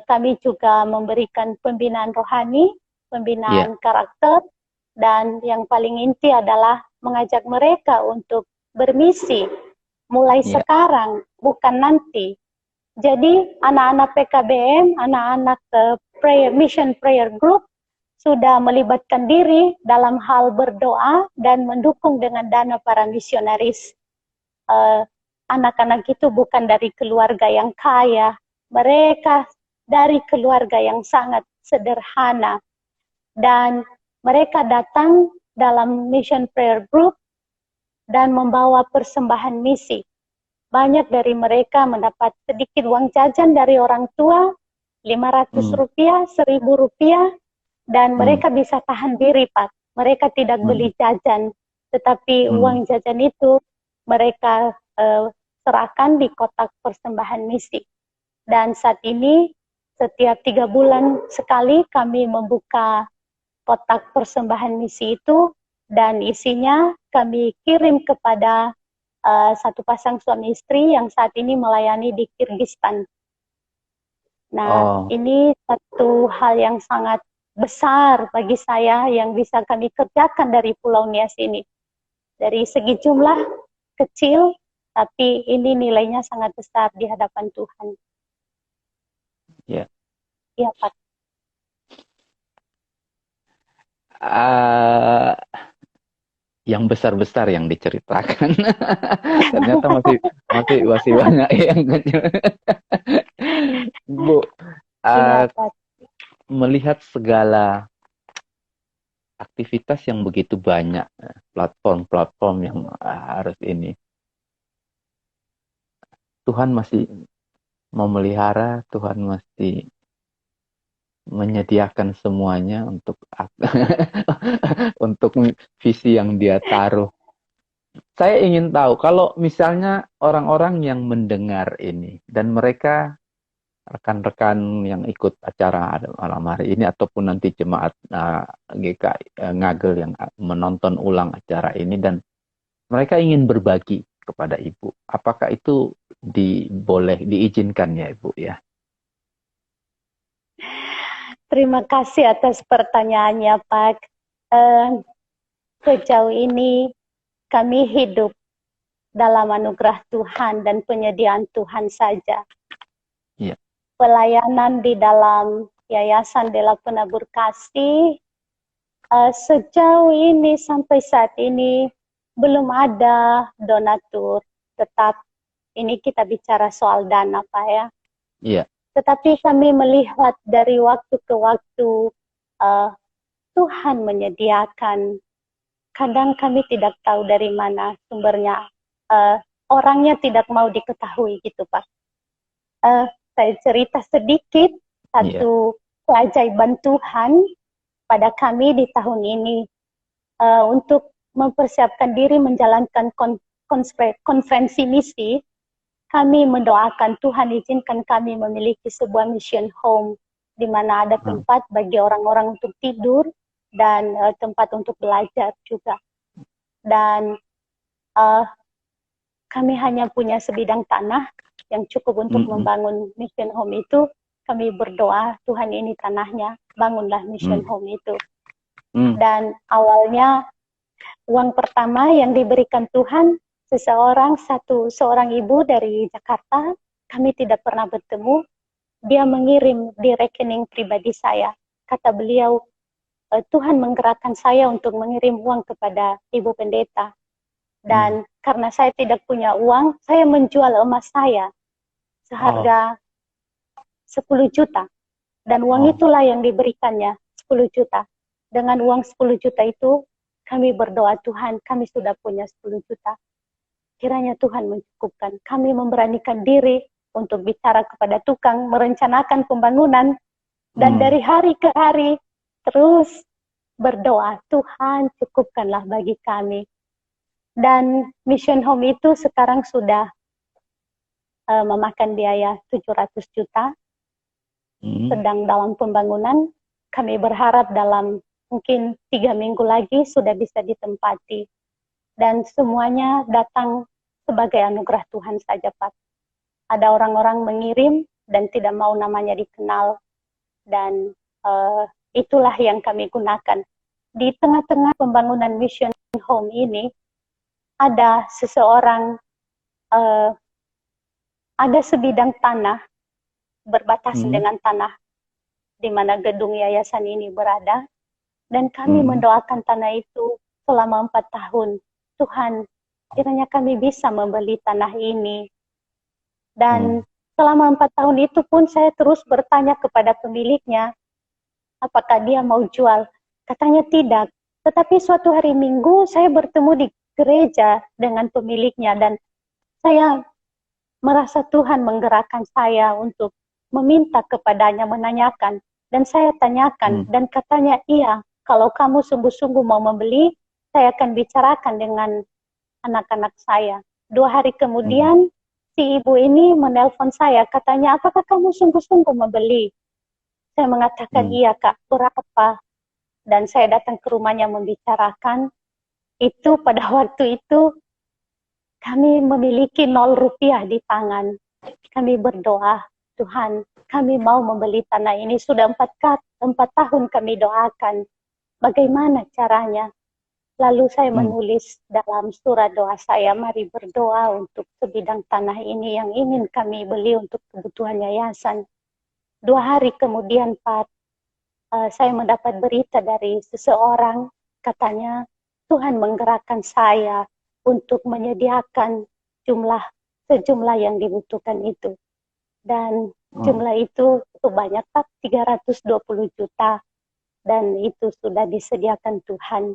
kami juga memberikan pembinaan rohani, pembinaan karakter, dan yang paling inti adalah mengajak mereka untuk bermisi mulai sekarang, bukan nanti. Jadi anak-anak PKBM, anak-anak Mission Prayer Group sudah melibatkan diri dalam hal berdoa dan mendukung dengan dana para misionaris. Anak-anak itu bukan dari keluarga yang kaya, mereka dari keluarga yang sangat sederhana, dan mereka datang dalam Mission Prayer Group dan membawa persembahan misi. Banyak dari mereka mendapat sedikit uang jajan dari orang tua, 500 rupiah, 1000 rupiah, dan mereka bisa tahan diri, Pak. Mereka tidak beli jajan, tetapi uang jajan itu mereka serahkan di kotak persembahan misi. Dan saat ini, setiap 3 bulan sekali kami membuka kotak persembahan misi itu, dan isinya kami kirim kepada satu pasang suami istri yang saat ini melayani di Kyrgyzstan. Nah, ini satu hal yang sangat besar bagi saya yang bisa kami kerjakan dari Pulau Nias ini. Dari segi jumlah kecil, tapi ini nilainya sangat besar di hadapan Tuhan. Ya. Iya, Pak. Yang besar-besar yang diceritakan. Ternyata masih banyak yang kecil. Bu, melihat segala aktivitas yang begitu banyak, platform-platform yang harus ini, Tuhan masih memelihara, Tuhan mesti menyediakan semuanya untuk untuk visi yang Dia taruh. Saya ingin tahu kalau misalnya orang-orang yang mendengar ini dan mereka rekan-rekan yang ikut acara malam hari ini ataupun nanti jemaat GKI Ngagel yang menonton ulang acara ini dan mereka ingin berbagi kepada Ibu. Apakah itu boleh diizinkan ya Ibu ya? Terima kasih atas pertanyaannya, Pak. Sejauh ini kami hidup dalam anugerah Tuhan dan penyediaan Tuhan saja. Iya. Pelayanan di dalam Yayasan Dela Penabur Kasih sejauh ini sampai saat ini belum ada donatur. Tetap ini kita bicara soal dana, Pak ya. Iya. Tetapi kami melihat dari waktu ke waktu Tuhan menyediakan. Kadang kami tidak tahu dari mana sumbernya. Orangnya tidak mau diketahui gitu, Pak. Saya cerita sedikit satu keajaiban Tuhan pada kami di tahun ini untuk mempersiapkan diri menjalankan konferensi misi. Kami mendoakan Tuhan izinkan kami memiliki sebuah mission home di mana ada tempat bagi orang-orang untuk tidur dan tempat untuk belajar juga. Dan kami hanya punya sebidang tanah yang cukup untuk membangun mission home itu. Kami berdoa, Tuhan ini tanahnya, bangunlah mission home itu. Dan awalnya uang pertama yang diberikan Tuhan, seorang ibu dari Jakarta, kami tidak pernah bertemu, dia mengirim di rekening pribadi saya. Kata beliau, Tuhan menggerakkan saya untuk mengirim uang kepada Ibu Pendeta. Dan karena saya tidak punya uang, saya menjual emas saya seharga 10 juta. Dan uang itulah yang diberikannya, 10 juta. Dengan uang 10 juta itu, kami berdoa, Tuhan, kami sudah punya 10 juta. Kiranya Tuhan mencukupkan. Kami memberanikan diri untuk bicara kepada tukang, merencanakan pembangunan. Dan dari hari ke hari, terus berdoa, Tuhan cukupkanlah bagi kami. Dan mission home itu sekarang sudah memakan biaya 700 juta. Sedang dalam pembangunan. Kami berharap dalam mungkin 3 minggu lagi sudah bisa ditempati. Dan semuanya datang sebagai anugerah Tuhan saja, Pak. Ada orang-orang mengirim dan tidak mau namanya dikenal. Dan itulah yang kami gunakan. Di tengah-tengah pembangunan mission home ini, ada seseorang, ada sebidang tanah, berbatasan dengan tanah, di mana gedung yayasan ini berada. Dan kami mendoakan tanah itu selama 4 tahun. Tuhan, kiranya kami bisa membeli tanah ini. Dan selama 4 tahun itu pun saya terus bertanya kepada pemiliknya, apakah dia mau jual. Katanya tidak. Tetapi suatu hari Minggu saya bertemu di gereja dengan pemiliknya dan saya merasa Tuhan menggerakkan saya untuk meminta kepadanya, menanyakan. Dan saya tanyakan dan katanya, iya, kalau kamu sungguh-sungguh mau membeli, saya akan bicarakan dengan anak-anak saya. 2 hari kemudian, si ibu ini menelpon saya, katanya, apakah kamu sungguh-sungguh membeli? Saya mengatakan, iya Kak, berapa? Dan saya datang ke rumahnya membicarakan. Itu pada waktu itu, kami memiliki 0 rupiah di tangan. Kami berdoa, Tuhan, kami mau membeli tanah ini. Sudah 4 tahun kami doakan. Bagaimana caranya? Lalu saya menulis dalam surat doa saya, mari berdoa untuk sebidang tanah ini yang ingin kami beli untuk kebutuhan yayasan. 2 hari kemudian, Pak, saya mendapat berita dari seseorang, katanya Tuhan menggerakkan saya untuk menyediakan sejumlah yang dibutuhkan itu. Dan jumlah itu cukup banyak, Pak, 320 juta. Dan itu sudah disediakan Tuhan.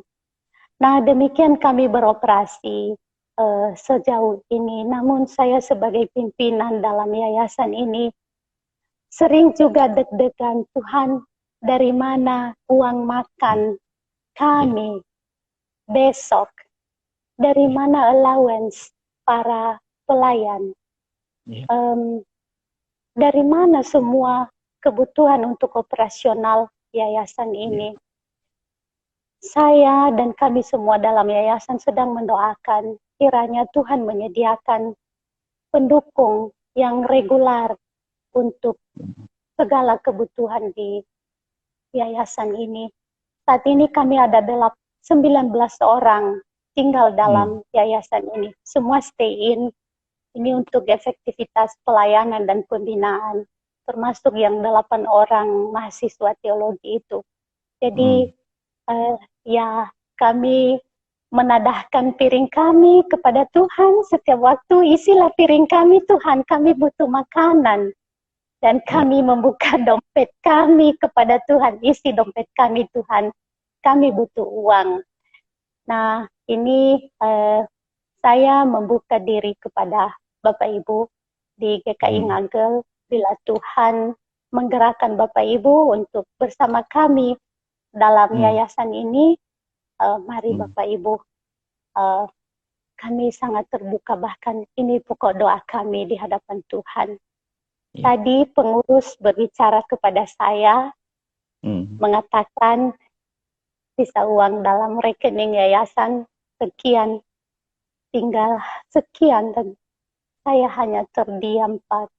Nah, demikian kami beroperasi. sejauh ini. Namun saya sebagai pimpinan dalam yayasan ini sering juga deg-degan, Tuhan, dari mana uang makan kami besok, dari mana allowance para pelayan, dari mana semua kebutuhan untuk operasional yayasan ini. Saya dan kami semua dalam yayasan sedang mendoakan kiranya Tuhan menyediakan pendukung yang regular untuk segala kebutuhan di yayasan ini. Saat ini kami ada 19 orang tinggal dalam yayasan ini. Semua stay in. Ini untuk efektivitas pelayanan dan pembinaan. Termasuk yang 8 orang mahasiswa teologi itu. Jadi ya kami menadahkan piring kami kepada Tuhan setiap waktu, isilah piring kami Tuhan, kami butuh makanan. Dan kami membuka dompet kami kepada Tuhan, isi dompet kami Tuhan, kami butuh uang. Nah ini saya membuka diri kepada Bapak Ibu di GKI Ngagel, bila Tuhan menggerakkan Bapak Ibu untuk bersama kami dalam yayasan ini, mari Bapak Ibu, kami sangat terbuka, bahkan ini pokok doa kami di hadapan Tuhan. Tadi pengurus berbicara kepada saya, mengatakan sisa uang dalam rekening yayasan sekian, tinggal sekian, dan saya hanya terdiam, Pak.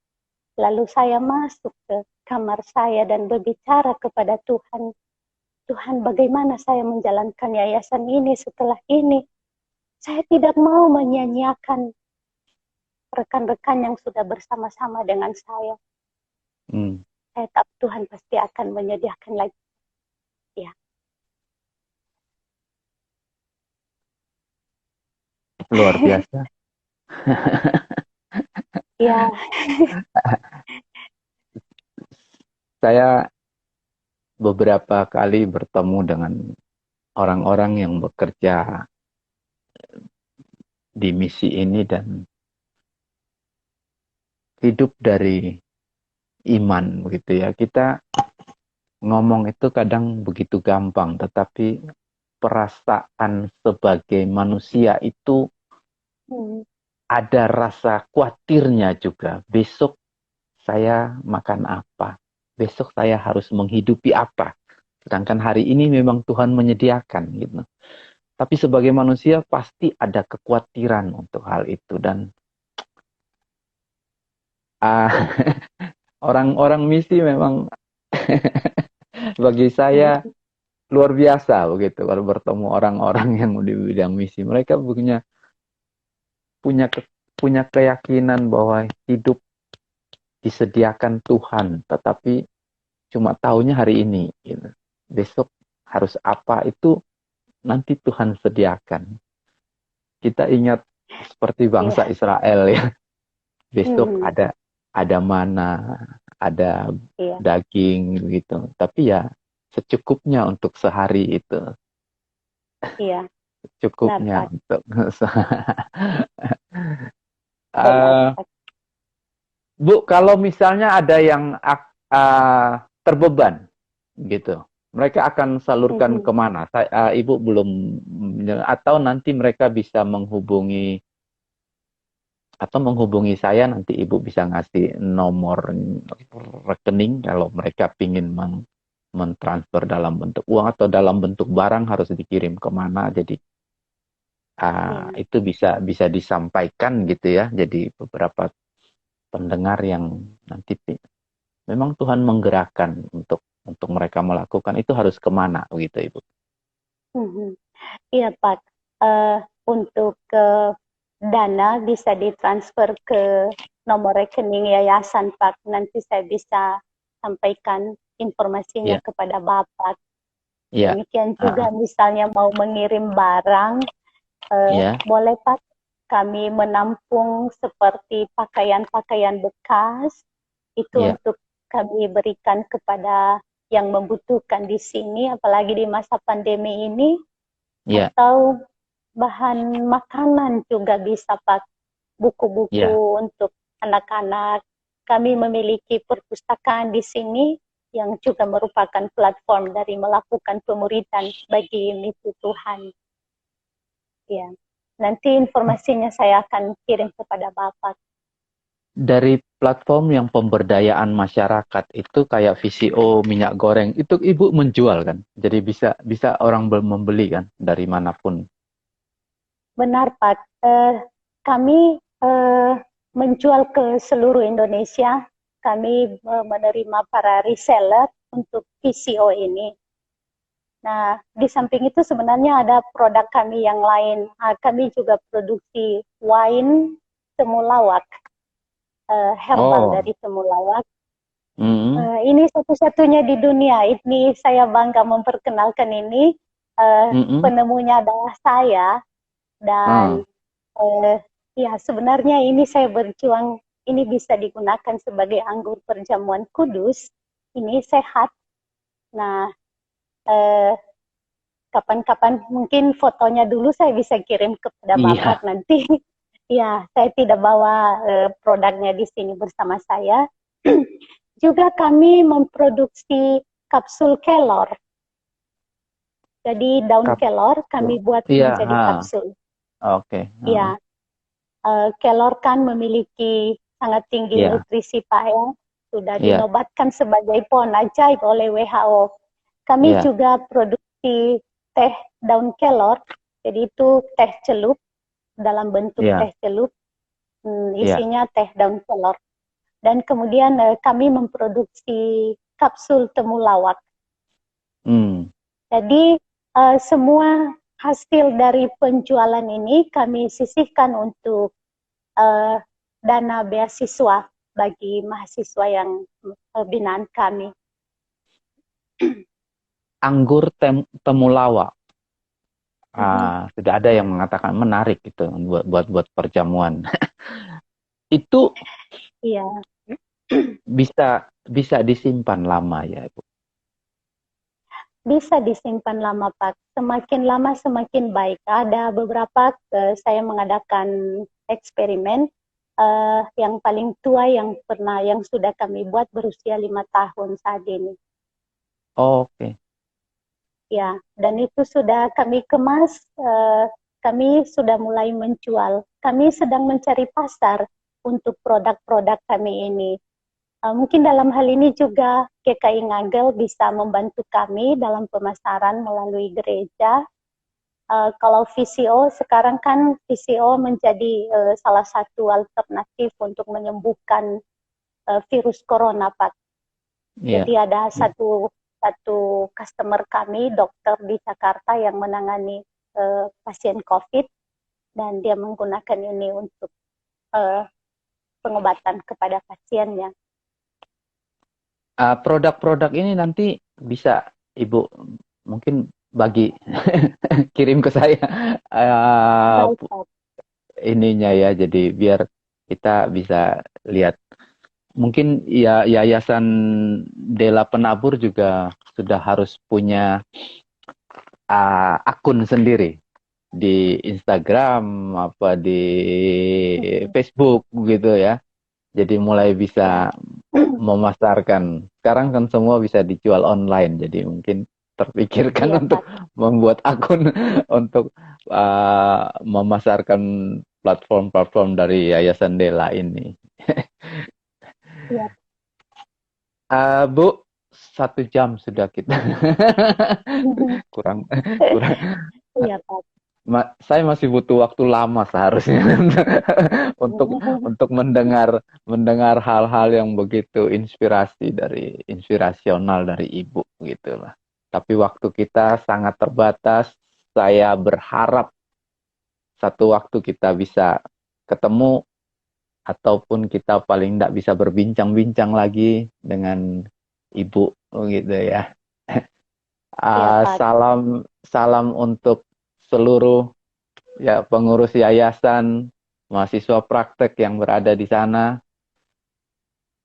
Lalu saya masuk ke kamar saya dan berbicara kepada Tuhan. Tuhan, bagaimana saya menjalankan yayasan ini setelah ini? Saya tidak mau menyanyiakan rekan-rekan yang sudah bersama-sama dengan saya. Saya tahu Tuhan pasti akan menyediakan lagi. Ya. Luar biasa. Ya. Saya beberapa kali bertemu dengan orang-orang yang bekerja di misi ini dan hidup dari iman begitu ya. Kita ngomong itu kadang begitu gampang, tetapi perasaan sebagai manusia itu ada rasa khawatirnya juga. Besok saya makan apa? Besok saya harus menghidupi apa? Sedangkan hari ini memang Tuhan menyediakan gitu. Tapi sebagai manusia pasti ada kekhawatiran untuk hal itu. Dan orang-orang misi memang bagi saya luar biasa begitu. Kalau bertemu orang-orang yang di bidang misi, mereka punya keyakinan bahwa hidup disediakan Tuhan, tetapi cuma tahunya hari ini. Gitu. Besok harus apa itu nanti Tuhan sediakan. Kita ingat seperti bangsa Israel ya. Besok ada mana, ada daging gitu. Tapi ya secukupnya untuk sehari itu. Iya. Cukupnya untuk Bu, kalau misalnya ada yang terbeban gitu, mereka akan salurkan kemana? Ibu belum, atau nanti mereka bisa menghubungi saya, nanti Ibu bisa ngasih nomor rekening kalau mereka ingin mentransfer dalam bentuk uang atau dalam bentuk barang harus dikirim kemana. Jadi itu bisa disampaikan gitu ya. Jadi beberapa pendengar yang nanti memang Tuhan menggerakkan untuk mereka melakukan itu harus kemana begitu Ibu? Iya Pak, untuk dana bisa ditransfer ke nomor rekening yayasan Pak. Nanti saya bisa sampaikan informasinya kepada Bapak. Demikian juga misalnya mau mengirim barang, boleh Pak. Kami menampung seperti pakaian-pakaian bekas, itu untuk kami berikan kepada yang membutuhkan di sini, apalagi di masa pandemi ini, atau bahan makanan juga bisa, Pak. Ya, Buku-buku untuk anak-anak. Kami memiliki perpustakaan di sini yang juga merupakan platform dari melakukan pemuridan bagi misi Tuhan. Ya, nanti informasinya saya akan kirim kepada Bapak. dari platform yang pemberdayaan masyarakat itu kayak VCO minyak goreng itu Ibu menjual kan, jadi bisa orang membeli kan dari manapun. Benar, Pak. Kami menjual ke seluruh Indonesia. Kami menerima para reseller untuk PCO ini. Nah, di samping itu sebenarnya ada produk kami yang lain. Kami juga produksi wine temulawak, herbal Oh, dari temulawak. mm, Ini satu-satunya di dunia. Ini saya bangga memperkenalkan ini. mm, Penemunya adalah saya. Dan ah, ya sebenarnya ini saya berjuang, ini bisa digunakan sebagai anggur perjamuan kudus. Ini sehat. Nah, eh, kapan-kapan mungkin fotonya dulu saya bisa kirim kepada Bapak iya, nanti. Ya, saya tidak bawa produknya di sini bersama saya. Juga kami memproduksi kapsul kelor. Jadi daun kap, kelor kami buat iya, menjadi kapsul. oke, Ya, kelor kan memiliki sangat tinggi iya, nutrisi, Pak, ya. Sudah iya, dinobatkan sebagai pohon ajaib oleh WHO. Kami iya, juga produksi teh daun kelor, jadi itu teh celup dalam bentuk iya, teh celup, iya, isinya teh daun kelor. Dan kemudian kami memproduksi kapsul temulawak. hmm. Jadi semua hasil dari penjualan ini kami sisihkan untuk dana beasiswa bagi mahasiswa yang binaan kami. Anggur temulawak. Mhm. Sudah ada yang mengatakan menarik itu buat perjamuan. Itu Iya, bisa bisa disimpan lama ya, Bu. bisa disimpan lama, Pak. Semakin lama semakin baik. Ada beberapa saya mengadakan eksperimen yang paling tua yang sudah kami buat berusia 5 tahun saat ini. Oke. Ya, dan itu sudah kami kemas, kami sudah mulai menjual. Kami sedang mencari pasar untuk produk-produk kami ini. Mungkin dalam hal ini juga GKI Ngagel bisa membantu kami dalam pemasaran melalui gereja. Kalau VCO, sekarang kan VCO menjadi salah satu alternatif untuk menyembuhkan virus corona, Pak. Iya. Jadi ada satu customer kami, dokter di Jakarta yang menangani pasien COVID, dan dia menggunakan ini untuk uh, pengobatan kepada pasiennya. Produk-produk ini nanti bisa Ibu mungkin bagi kirim ke saya Baik, Pak. ininya ya, jadi biar kita bisa lihat. Mungkin ya Yayasan Dela Penabur juga sudah harus punya akun sendiri di Instagram apa di Facebook gitu ya. Jadi mulai Ya. bisa memasarkan. Sekarang kan semua bisa dijual online, jadi mungkin terpikirkan Iya, untuk Pak. membuat akun untuk memasarkan platform-platform dari Yayasan Dela ini. Iya. Bu, 1 jam sudah kita. kurang kurang Iya, Pak. saya masih butuh waktu lama seharusnya untuk untuk mendengar mendengar hal-hal yang begitu inspirasional dari Ibu gitu lah. Tapi waktu kita sangat terbatas. Saya berharap satu waktu kita bisa ketemu ataupun kita paling tidak bisa berbincang-bincang lagi dengan Ibu gitu ya. Iya, Pak. Salam salam untuk seluruh ya pengurus yayasan, mahasiswa praktek yang berada di sana.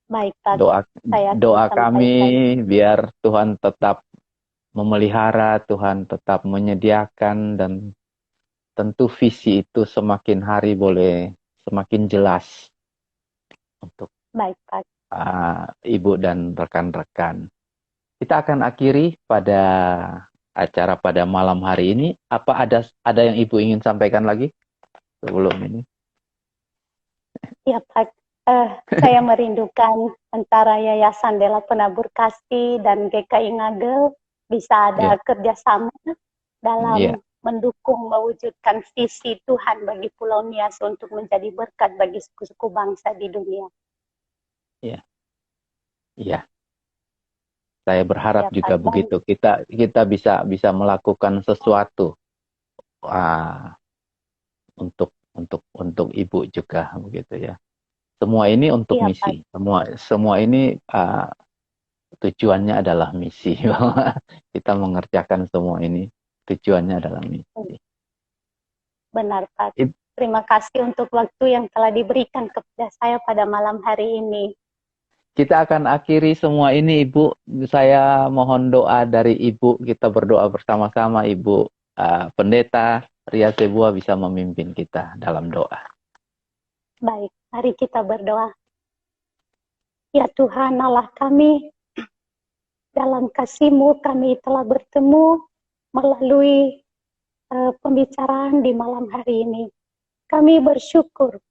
Baik, Pak. Doa Saya akan doa kami sampaikan. biar Tuhan tetap memelihara, Tuhan tetap menyediakan dan tentu visi itu semakin hari boleh semakin jelas untuk Baik, Pak. Ibu dan rekan-rekan. Kita akan akhiri pada acara pada malam hari ini. Apa ada yang Ibu ingin sampaikan lagi sebelum ini? Ya, Pak. Saya merindukan antara Yayasan Dela Penabur Kasih dan GKI Ngagel bisa ada kerjasama dalam mendukung mewujudkan visi Tuhan bagi Pulau Nias untuk menjadi berkat bagi suku-suku bangsa di dunia. Iya. Saya berharap juga Pak. begitu. Kita bisa melakukan sesuatu untuk Ibu juga begitu ya. Semua ini untuk misi. Semua ini tujuannya adalah misi. Kita mengerjakan semua ini tujuannya adalah misi. Benar, Pak. Terima kasih untuk waktu yang telah diberikan kepada saya pada malam hari ini. Kita akan akhiri semua ini, Ibu. Saya mohon doa dari Ibu. Kita berdoa bersama-sama, Ibu. Pendeta Ria Sebua bisa memimpin kita dalam doa. Baik, mari kita berdoa. Ya Tuhan Allah kami, dalam kasih-Mu kami telah bertemu melalui pembicaraan di malam hari ini. Kami bersyukur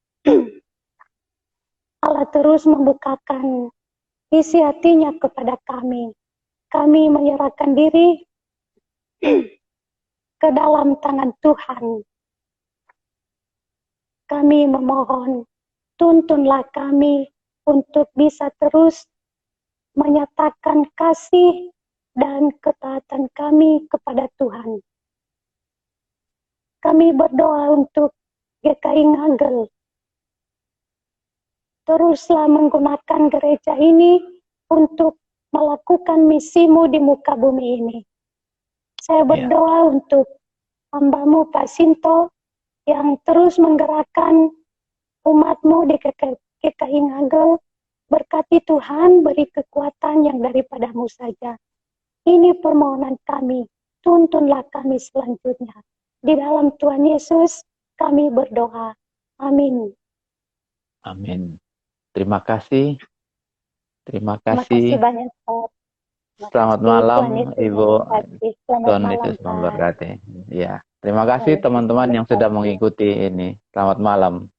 Allah terus membukakan isi hatinya kepada kami. Kami menyerahkan diri ke dalam tangan Tuhan. Kami memohon, tuntunlah kami untuk bisa terus menyatakan kasih dan ketaatan kami kepada Tuhan. Kami berdoa untuk GKI Ngagel. Teruslah menggunakan gereja ini untuk melakukan misi-Mu di muka bumi ini. Saya berdoa untuk hamba-Mu Pak Sinto yang terus menggerakkan umat-Mu di GKI Ngagel. Berkati Tuhan, beri kekuatan yang daripada-Mu saja. Ini permohonan kami, tuntunlah kami selanjutnya. Di dalam Tuhan Yesus kami berdoa. Amin. Amin. Terima kasih. Terima Terima kasih. kasih banyak, Pak. Selamat malam, Ibu. Tuhan Yesus memberkati. Ya. Terima kasih teman-teman yang sudah mengikuti ini. Selamat malam.